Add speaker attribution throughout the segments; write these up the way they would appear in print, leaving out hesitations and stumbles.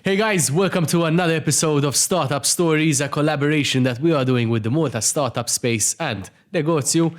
Speaker 1: Hey guys, welcome to another episode of Startup Stories, a collaboration that we are doing with the Malta Startup Space and Negozju.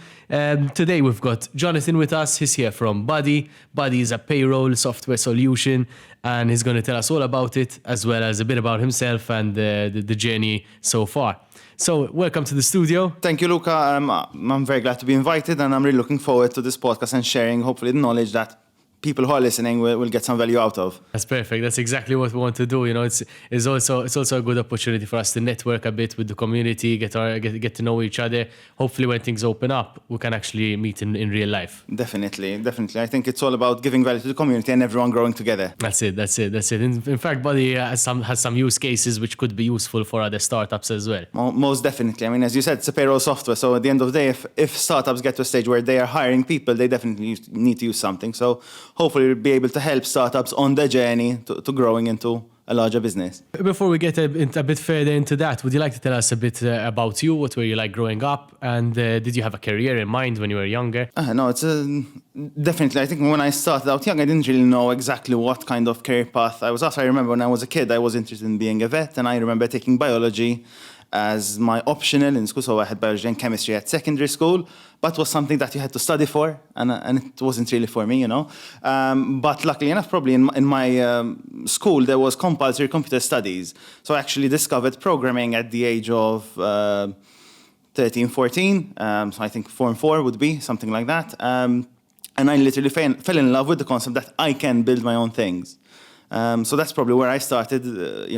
Speaker 1: Today we've got Jonathan with us. He's here from Buddy. Buddy is a payroll software solution and he's going to tell us all about it as well as a bit about himself and the journey so far. So welcome to the studio.
Speaker 2: Thank you, Luca. I'm very glad to be invited and I'm really looking forward to this podcast and sharing hopefully the knowledge that people who are listening will get some value out of.
Speaker 1: That's perfect. That's exactly what we want to do. You know, it's also a good opportunity for us to network a bit with the community, get to know each other. Hopefully, when things open up, we can actually meet in real life.
Speaker 2: Definitely. I think it's all about giving value to the community and everyone growing together.
Speaker 1: That's it. In fact, Buddy has some use cases which could be useful for other startups as well.
Speaker 2: Most definitely. I mean, as you said, it's a payroll software. So at the end of the day, if startups get to a stage where they are hiring people, they definitely need to use something. So hopefully we'll be able to help startups on their journey to growing into a larger business.
Speaker 1: Before we get a bit further into that, would you like to tell us a bit about you? What were you like growing up? And did you have a career in mind when you were younger?
Speaker 2: No, it's definitely. I think when I started out young, I didn't really know exactly what kind of career path I was after. I remember when I was a kid, I was interested in being a vet, and I remember taking biology as my optional in school. So I had biology and chemistry at secondary school, but it was something that you had to study for, and it wasn't really for me, you know. But luckily enough, probably in my school, there was compulsory computer studies. So I actually discovered programming at the age of 13, 14. So I think 4 and 4 would be something like that. And I literally fell in love with the concept that I can build my own things. So that's probably where I started,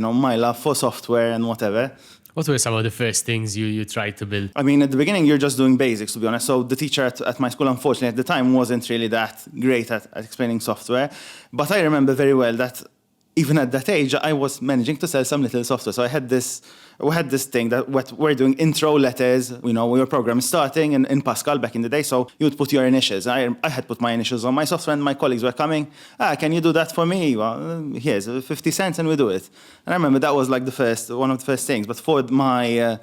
Speaker 2: my love for software and whatever.
Speaker 1: What were some of the first things you tried to build?
Speaker 2: I mean, at the beginning, you're just doing basics, to be honest. So the teacher at my school, unfortunately, at the time, wasn't really that great at explaining software. But I remember very well that even at that age, I was managing to sell some little software. So we had this thing that we're doing intro letters, your program is starting in Pascal back in the day. So you would put your initials. I had put my initials on my software and my colleagues were coming. Can you do that for me? Well, here's 50 cents and we do it. And I remember that was like one of the first things. But for my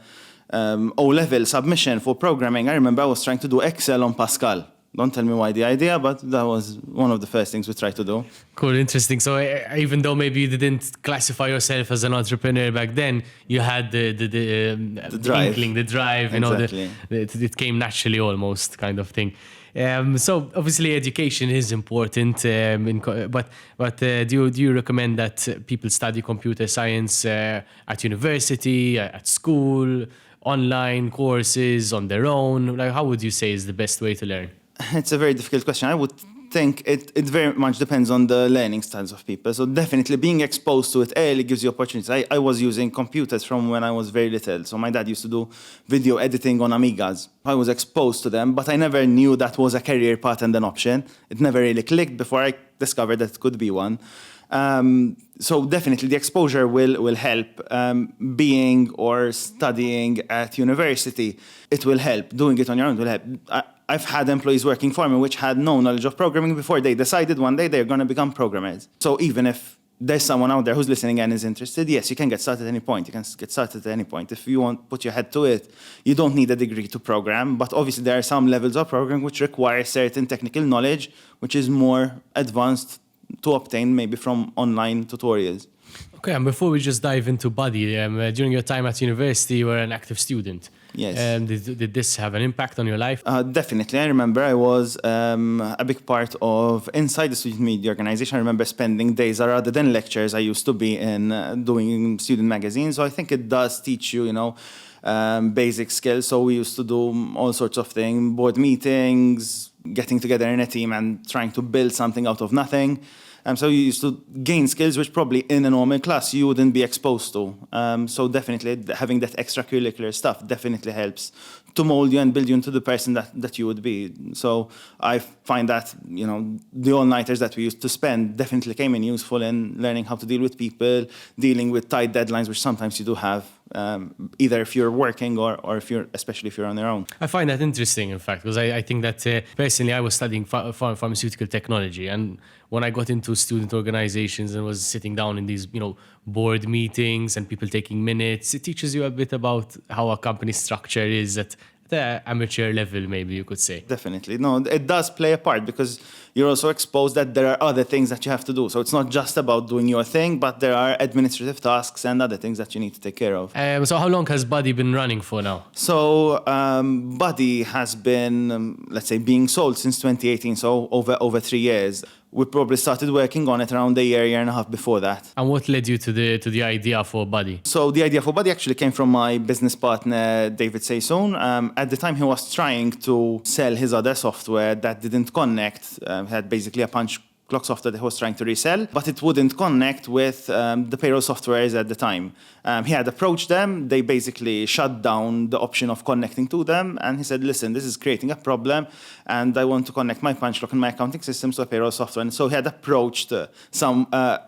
Speaker 2: O-level submission for programming, I remember I was trying to do Excel on Pascal. Don't tell me why the idea, but that was one of the first things we tried to do.
Speaker 1: Cool, interesting. So even though maybe you didn't classify yourself as an entrepreneur back then, you had the
Speaker 2: drive.
Speaker 1: Inkling, the drive,
Speaker 2: Exactly.
Speaker 1: It came naturally almost kind of thing. So obviously education is important, but do you recommend that people study computer science at university, at school, online courses, on their own? Like, how would you say is the best way to learn?
Speaker 2: It's a very difficult question. I would think it very much depends on the learning styles of people. So definitely being exposed to it early gives you opportunities. I was using computers from when I was very little. So my dad used to do video editing on Amigas. I was exposed to them, but I never knew that was a career path and an option. It never really clicked before I discovered that it could be one. So definitely the exposure will help. Being or studying at university, it will help. Doing it on your own will help. I've had employees working for me which had no knowledge of programming before. They decided one day they're going to become programmers. So even if there's someone out there who's listening and is interested, yes, you can get started at any point. You can get started at any point. If you want to put your head to it, you don't need a degree to program. But obviously there are some levels of programming which require certain technical knowledge, which is more advanced to obtain maybe from online tutorials.
Speaker 1: Okay, and before we just dive into Buddy, during your time at university, you were an active student.
Speaker 2: Yes.
Speaker 1: Did this have an impact on your life?
Speaker 2: Definitely. I remember I was a big part of inside the student media organization. I remember spending days rather than lectures. I used to be in doing student magazines. So I think it does teach you, basic skills. So we used to do all sorts of things, board meetings, getting together in a team and trying to build something out of nothing. So you used to gain skills which probably in a normal class you wouldn't be exposed to. So definitely having that extracurricular stuff definitely helps to mold you and build you into the person that you would be. So I find that, the all-nighters that we used to spend definitely came in useful in learning how to deal with people, dealing with tight deadlines, which sometimes you do have, either if you're working or especially if you're on your own.
Speaker 1: I find that interesting, in fact, because I think that personally I was studying pharmaceutical technology, and when I got into student organizations and was sitting down in these, board meetings and people taking minutes, it teaches you a bit about how a company structure is at the amateur level, maybe you could say.
Speaker 2: Definitely. No, it does play a part because you're also exposed that there are other things that you have to do. So it's not just about doing your thing, but there are administrative tasks and other things that you need to take care of.
Speaker 1: So how long has Buddy been running for now?
Speaker 2: So Buddy has been, let's say, being sold since 2018, so over 3 years. We probably started working on it around a year and a half before that.
Speaker 1: And what led you to the idea for Buddy?
Speaker 2: So the idea for Buddy actually came from my business partner, David Saysoon. At the time, he was trying to sell his other software that didn't connect. Had basically a punch clock software that he was trying to resell, but it wouldn't connect with the payroll softwares at the time. He had approached them. They basically shut down the option of connecting to them. And he said, listen, this is creating a problem. And I want to connect my punch clock and my accounting systems to a payroll software. And so he had approached a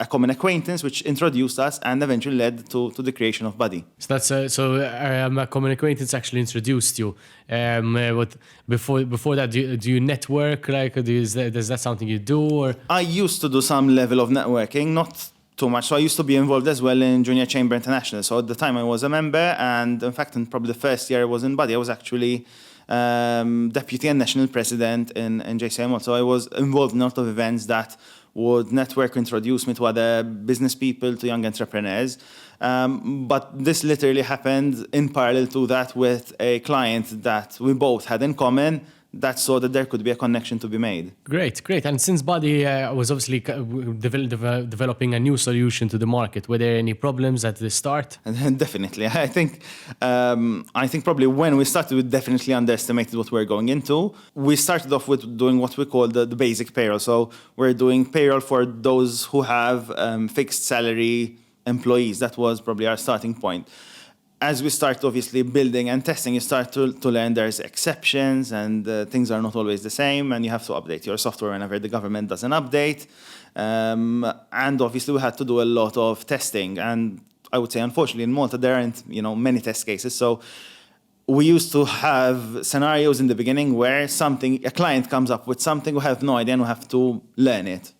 Speaker 2: common acquaintance, which introduced us and eventually led to the creation of Buddy.
Speaker 1: So that's a common acquaintance actually introduced you. But before that, do you network? Like, is that something you do? Or
Speaker 2: I used to do some level of networking, not too much. So I used to be involved as well in Junior Chamber International. So at the time I was a member, and in fact, in probably the first year I was in Buddy, I was actually deputy and national president in JCM. So I was involved in a lot of events that would network, introduce me to other business people, to young entrepreneurs. But this literally happened in parallel to that with a client that we both had in common, that saw that there could be a connection to be made.
Speaker 1: Great. And since Buddy was obviously developing a new solution to the market, were there any problems at the start?
Speaker 2: Definitely. I think probably when we started, we definitely underestimated what we're going into. We started off with doing what we call the basic payroll. So we're doing payroll for those who have fixed salary employees. That was probably our starting point. As we start obviously building and testing, you start to learn there's exceptions and things are not always the same, and you have to update your software whenever the government does an update. And obviously we had to do a lot of testing. And I would say, unfortunately, in Malta, there aren't many test cases. So we used to have scenarios in the beginning where a client comes up with something, we have no idea and we have to learn it.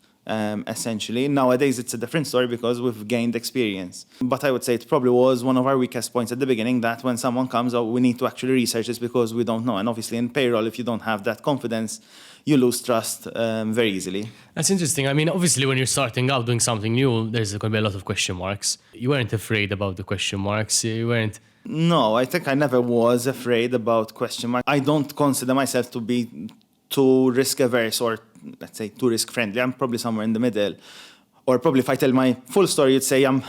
Speaker 2: Essentially. Nowadays, it's a different story because we've gained experience. But I would say it probably was one of our weakest points at the beginning, that when someone comes out, we need to actually research this because we don't know. And obviously in payroll, if you don't have that confidence, you lose trust very easily.
Speaker 1: That's interesting. I mean, obviously when you're starting out doing something new, there's going to be a lot of question marks. You weren't afraid about the question marks. You weren't...
Speaker 2: No, I think I never was afraid about question marks. I don't consider myself to be too risk averse or let's say too risk friendly. I'm probably somewhere in the middle. Or probably if I tell my full story, you'd say I'm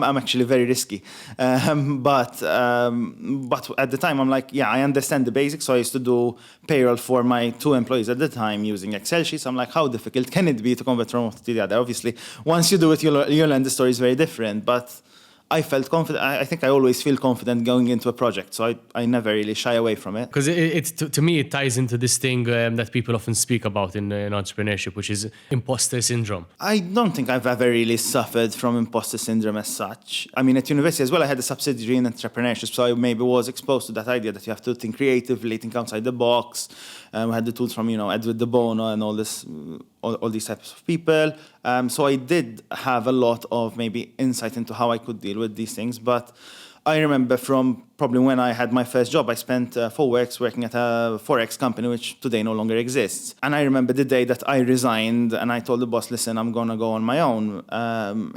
Speaker 2: actually very risky. But at the time, I'm like, yeah, I understand the basics. So I used to do payroll for my 2 employees at the time using Excel sheets. I'm like, how difficult can it be to convert from one to the other? Obviously, once you do it, you'll learn the story is very different. But I felt confident. I think I always feel confident going into a project, so I never really shy away from it.
Speaker 1: Because to me, it ties into this thing that people often speak about in entrepreneurship, which is imposter syndrome.
Speaker 2: I don't think I've ever really suffered from imposter syndrome as such. I mean, at university as well, I had a subsidiary in entrepreneurship, so I maybe was exposed to that idea that you have to think creatively, think outside the box. We had the tools from, Edward de Bono and all these types of people. So I did have a lot of maybe insight into how I could deal with these things. But I remember from probably when I had my first job, I spent 4 weeks working at a Forex company, which today no longer exists. And I remember the day that I resigned and I told the boss, listen, I'm going to go on my own.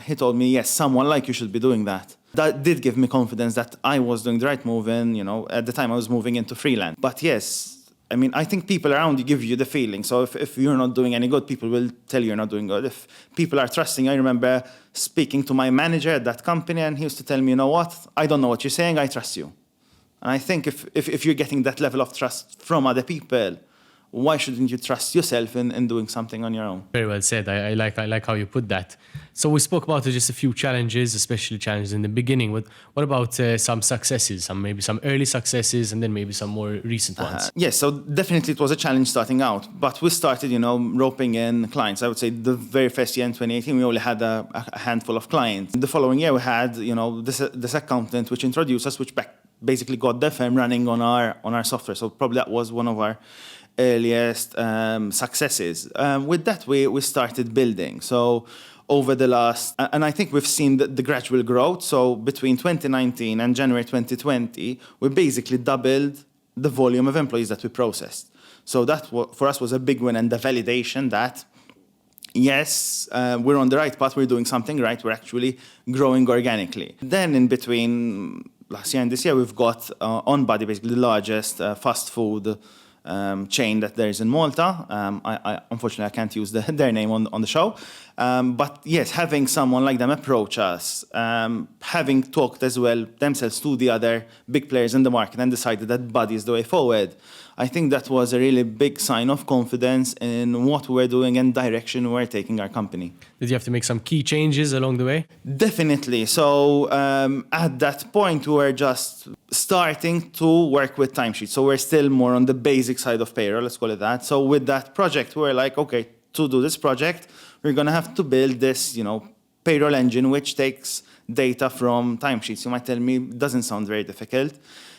Speaker 2: He told me, yes, someone like you should be doing that. That did give me confidence that I was doing the right move. And, at the time I was moving into freelance. But yes, I mean, I think people around you give you the feeling. So if you're not doing any good, people will tell you're not doing good. If people are trusting, I remember speaking to my manager at that company, and he used to tell me, you know what, I don't know what you're saying, I trust you. And I think if you're getting that level of trust from other people, why shouldn't you trust yourself in doing something on your own?
Speaker 1: Very well said. I like how you put that. So we spoke about just a few challenges, especially challenges in the beginning. What about some successes, maybe some early successes, and then maybe some more recent ones?
Speaker 2: Yes, so definitely it was a challenge starting out. But we started, roping in clients. I would say the very first year in 2018, we only had a handful of clients. The following year, we had, this accountant which introduced us, which basically got the firm running on our software. So probably that was one of our earliest successes. With that, we started building. So over the last, and I think we've seen the gradual growth. So between 2019 and January 2020, we basically doubled the volume of employees that we processed. So that for us was a big win and the validation that, yes, we're on the right path, we're doing something right, we're actually growing organically. Then in between last year and this year, we've got on Buddy, basically the largest fast food chain that there is in Malta. Unfortunately, I can't use their name on the show. But yes, having someone like them approach us, having talked as well themselves to the other big players in the market and decided that Buddy is the way forward, I think that was a really big sign of confidence in what we're doing and direction we're taking our company.
Speaker 1: Did you have to make some key changes along the way?
Speaker 2: Definitely. So at that point, we were just starting to work with timesheets. So we're still more on the basic side of payroll, let's call it that. So with that project, we're like, okay, to do this project, we're going to have to build this, payroll engine, which takes data from timesheets. You might tell me, it doesn't sound very difficult.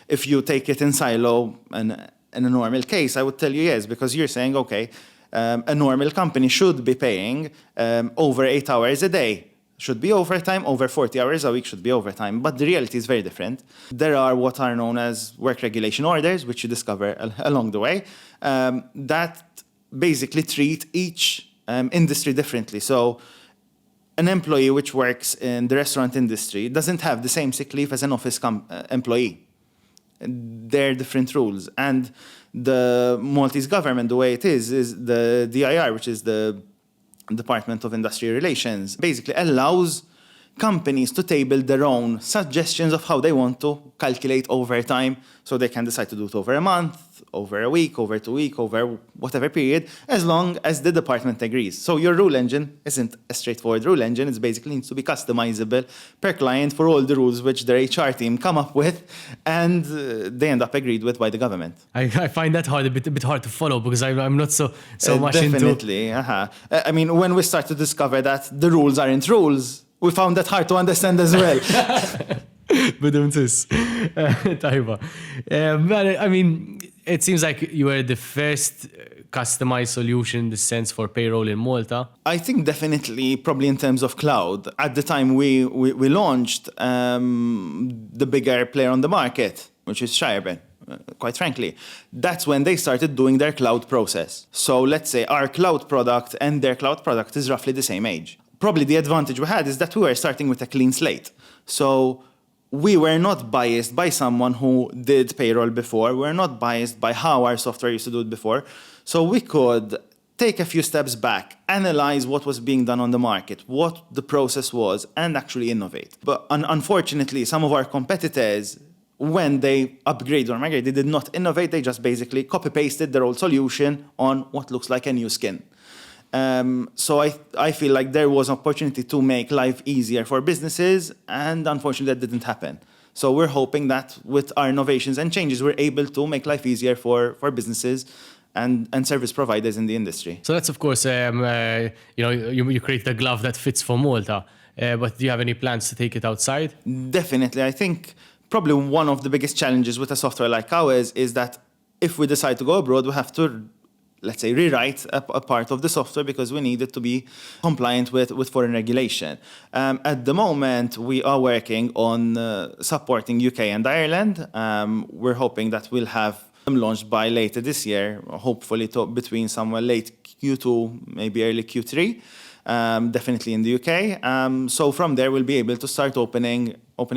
Speaker 2: If you take it in silo and in a normal case, I would tell you yes, because you're saying, okay, a normal company should be paying over 8 hours a day. Should be overtime, over 40 hours a week should be overtime. But the reality is very different. There are what are known as work regulation orders, which you discover along the way, that basically treat each industry differently. So an employee which works in the restaurant industry doesn't have the same sick leave as an office employee. They're different rules. And the Maltese government, the way it is the DIR, which is the Department of Industrial Relations, basically allows companies to table their own suggestions of how they want to calculate overtime. So they can decide to do it over a month, over a week, over 2 weeks, over whatever period, as long as the department agrees. So your rule engine isn't a straightforward rule engine. It basically needs to be customizable per client for all the rules which their HR team come up with, and they end up agreed with by the government.
Speaker 1: I find that a bit hard to follow because I'm not so much
Speaker 2: definitely,
Speaker 1: into...
Speaker 2: I mean, when we start to discover that the rules aren't rules, we found that hard to understand as well.
Speaker 1: I mean, it seems like you were the first customized solution in the sense for payroll in Malta.
Speaker 2: I think definitely, probably in terms of cloud. At the time we launched, the bigger player on the market, which is Shireburn, quite frankly, that's when they started doing their cloud process. So let's say our cloud product and their cloud product is roughly the same age. Probably the advantage we had is that we were starting with a clean slate. So we were not biased by someone who did payroll before. We're not biased by how our software used to do it before. So we could take a few steps back, analyze what was being done on the market, what the process was, and actually innovate. But unfortunately, some of our competitors, when they upgrade or migrate, they did not innovate. They just basically copy-pasted their old solution on what looks like a new skin. So I feel like there was an opportunity to make life easier for businesses, and unfortunately that didn't happen. So we're hoping that with our innovations and changes, we're able to make life easier for businesses and service providers in the industry.
Speaker 1: So that's, of course, you create a glove that fits for Malta, but do you have any plans to take it outside?
Speaker 2: Definitely. I think probably one of the biggest challenges with a software like ours is that if we decide to go abroad, we have to, let's say, rewrite a part of the software because we need it to be compliant with foreign regulation. At the moment, we are working on supporting UK and Ireland. We're hoping that we'll have them launched by later this year, hopefully between somewhere late Q2, maybe early Q3, definitely in the UK. So from there, we'll be able to start opening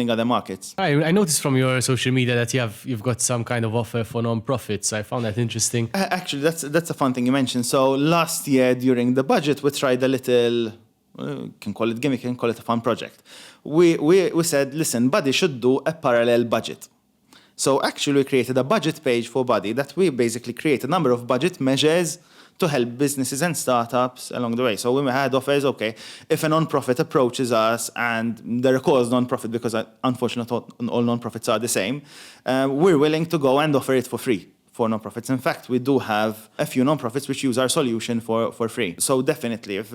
Speaker 2: other markets.
Speaker 1: I noticed from your social media that you've got some kind of offer for non-profits. I found that interesting.
Speaker 2: Actually, that's a fun thing you mentioned. So last year during the budget, we tried a little, can call it gimmick, can call it a fun project. We said, listen, Buddy should do a parallel budget. So actually we created a budget page for Buddy that we basically create a number of budget measures to help businesses and startups along the way. So we had offers, okay, if a non-profit approaches us, and they're called non-profit because unfortunately all non-profits are the same, we're willing to go and offer it for free for non-profits. In fact, we do have a few non-profits which use our solution for free. So definitely, if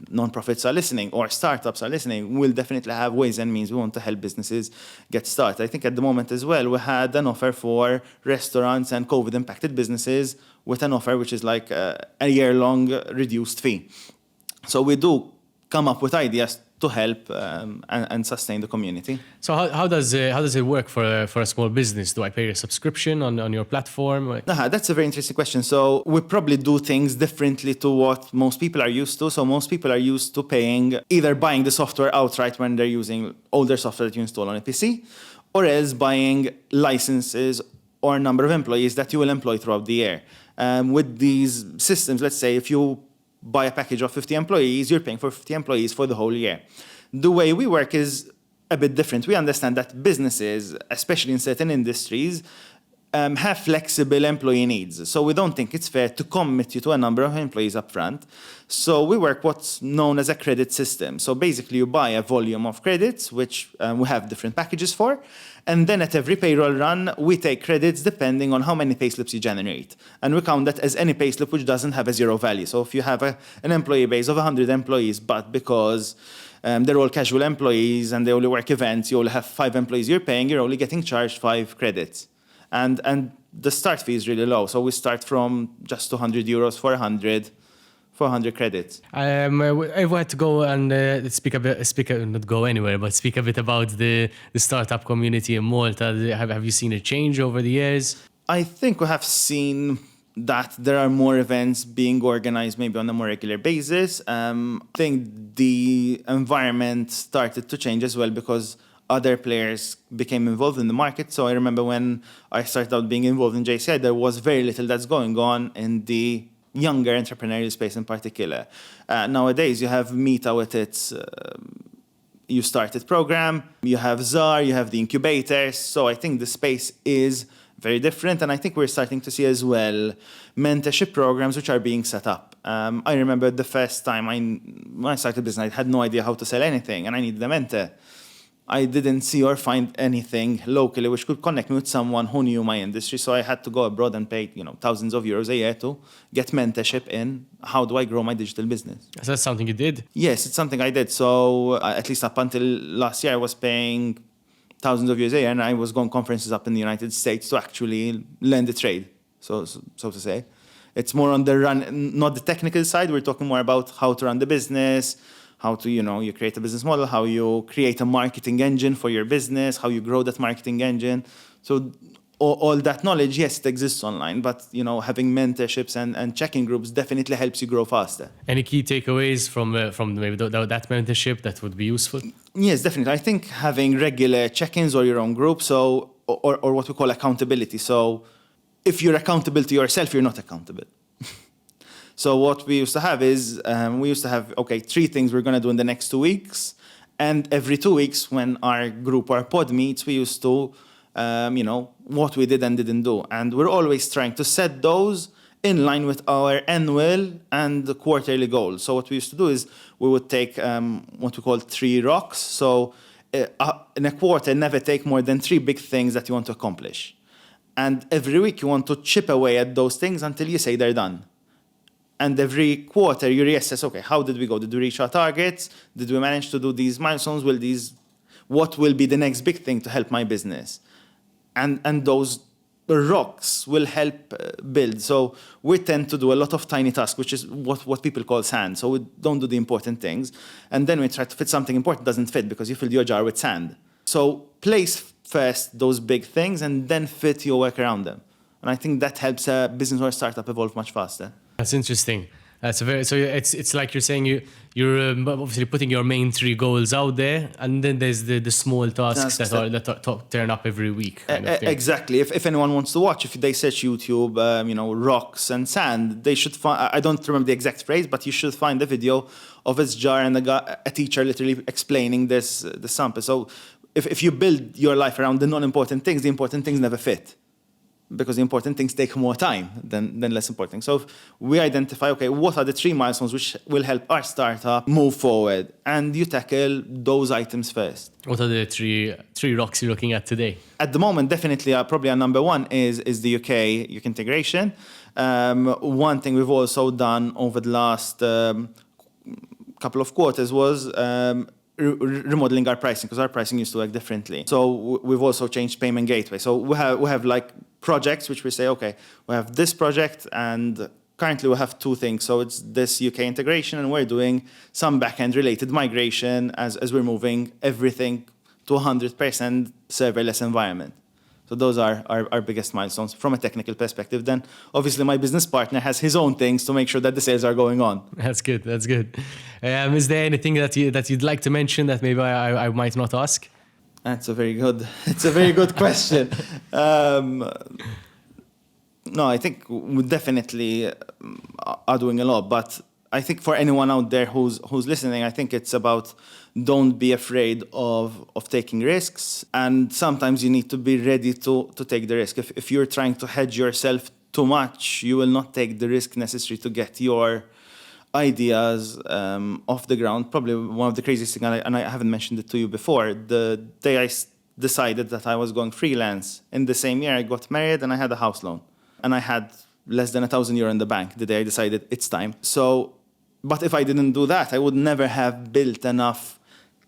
Speaker 2: non-profits are listening or startups are listening, we'll definitely have ways and means. We want to help businesses get started. I think at the moment as well, we had an offer for restaurants and COVID-impacted businesses with an offer which is like a year-long reduced fee. So we do come up with ideas to help and sustain the community.
Speaker 1: So how does it work for a small business? Do I pay a subscription on your platform?
Speaker 2: That's a very interesting question. So we probably do things differently to what most people are used to. So most people are used to paying, either buying the software outright when they're using older software that you install on a PC, or else buying licenses or number of employees that you will employ throughout the year. With these systems, let's say if you buy a package of 50 employees, you're paying for 50 employees for the whole year. The way we work is a bit different. We understand that businesses, especially in certain industries, have flexible employee needs. So we don't think it's fair to commit you to a number of employees up front. So we work what's known as a credit system. So basically you buy a volume of credits, which we have different packages for. And then at every payroll run, we take credits depending on how many payslips you generate. And we count that as any payslip which doesn't have a zero value. So if you have an employee base of 100 employees, but because they're all casual employees and they only work events, you only have 5 employees you're paying, you're only getting charged 5 credits. And the start fee is really low. So we start from just 200 euros for 100 credits.
Speaker 1: I want to go and not go anywhere, but speak a bit about the startup community in Malta. Have you seen a change over the years?
Speaker 2: I think we have seen that there are more events being organized maybe on a more regular basis. I think the environment started to change as well because other players became involved in the market. So I remember when I started out being involved in JCI, there was very little that's going on in the younger entrepreneurial space in particular. Nowadays, you have Meta with its You Started program, you have ZAR, you have the incubators. So I think the space is very different. And I think we're starting to see as well mentorship programs which are being set up. I remember the first time when I started business, I had no idea how to sell anything and I needed a mentor. I didn't see or find anything locally which could connect me with someone who knew my industry. So I had to go abroad and pay, thousands of euros a year to get mentorship in how do I grow my digital business.
Speaker 1: Is that something you did?
Speaker 2: Yes, it's something I did. So at least up until last year, I was paying thousands of euros a year and I was going conferences up in the United States to actually learn the trade, so to say. It's more on the run, not the technical side. We're talking more about how to run the business, how to, you create a business model, how you create a marketing engine for your business, how you grow that marketing engine. So all that knowledge, yes, it exists online, but, having mentorships and checking groups definitely helps you grow faster.
Speaker 1: Any key takeaways from maybe that mentorship that would be useful?
Speaker 2: Yes, definitely. I think having regular check-ins or your own group, or what we call accountability. So if you're accountable to yourself, you're not accountable. So what we used to have is, 3 things we're going to do in the next 2 weeks. And every 2 weeks when our group or pod meets, we used to, what we did and didn't do. And we're always trying to set those in line with our annual and quarterly goals. So what we used to do is we would take what we call 3 rocks. So in a quarter, never take more than 3 big things that you want to accomplish. And every week you want to chip away at those things until you say they're done. And every quarter you reassess, okay, how did we go? Did we reach our targets? Did we manage to do these milestones? What will be the next big thing to help my business? And those rocks will help build. So we tend to do a lot of tiny tasks, which is what people call sand. So we don't do the important things. And then we try to fit something important, doesn't fit because you filled your jar with sand. So place first those big things and then fit your work around them. And I think that helps a business or a startup evolve much faster.
Speaker 1: That's interesting. So it's like you're saying you're obviously putting your main 3 goals out there, and then there's the small tasks that turn up every week. Kind of thing.
Speaker 2: Exactly. If anyone wants to watch, if they search YouTube, rocks and sand, they should find. I don't remember the exact phrase, but you should find a video of his jar and a teacher literally explaining the sample. So if you build your life around the non-important things, the important things never fit. Because the important things take more time than less important. So we identify, okay, what are the 3 milestones which will help our startup move forward? And you tackle those items first.
Speaker 1: What are the 3 rocks you're looking at today?
Speaker 2: At the moment, definitely, probably our number 1 is the UK integration. One thing we've also done over the last couple of quarters was remodeling our pricing, because our pricing used to work differently. So we've also changed payment gateway. So we have like projects which we say, okay, we have this project and currently we have two things. So it's this UK integration, and we're doing some back-end related migration as we're moving everything to 100% serverless environment. So those are our biggest milestones from a technical perspective. Then obviously my business partner has his own things to make sure that the sales are going on.
Speaker 1: That's good. That's good. Is there anything that you'd like to mention that maybe I might not ask?
Speaker 2: It's a very good question. No, I think we definitely are doing a lot, but I think for anyone out there who's listening, I think it's about don't be afraid of taking risks, and sometimes you need to be ready to take the risk. If you're trying to hedge yourself too much, you will not take the risk necessary to get your ideas off the ground. Probably one of the craziest things, and I haven't mentioned it to you before, the day I decided that I was going freelance, in the same year I got married and I had a house loan. And I had less than €1,000 in the bank the day I decided it's time. So, but if I didn't do that, I would never have built enough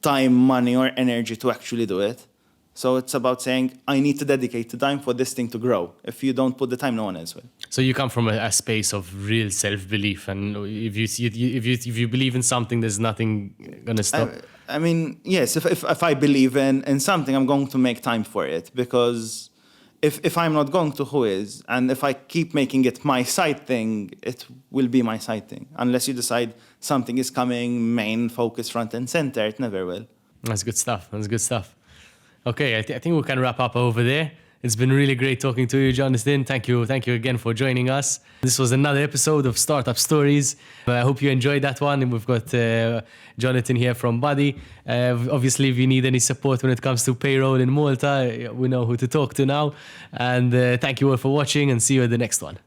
Speaker 2: time, money, or energy to actually do it. So it's about saying, I need to dedicate the time for this thing to grow. If you don't put the time, no one else will.
Speaker 1: So you come from a space of real self-belief, and if you believe in something, there's nothing gonna stop.
Speaker 2: I mean, yes, if I believe in something, I'm going to make time for it, because if I'm not going to, who is? And if I keep making it my side thing, it will be my side thing. Unless you decide something is coming main, focus, front and center, it never will.
Speaker 1: That's good stuff. That's good stuff. Okay, I think we can wrap up over there. It's been really great talking to you, Jonathan. Thank you again for joining us. This was another episode of Startup Stories. I hope you enjoyed that one. And we've got Jonathan here from Buddy. Obviously, if you need any support when it comes to payroll in Malta, we know who to talk to now. And thank you all for watching, and see you at the next one.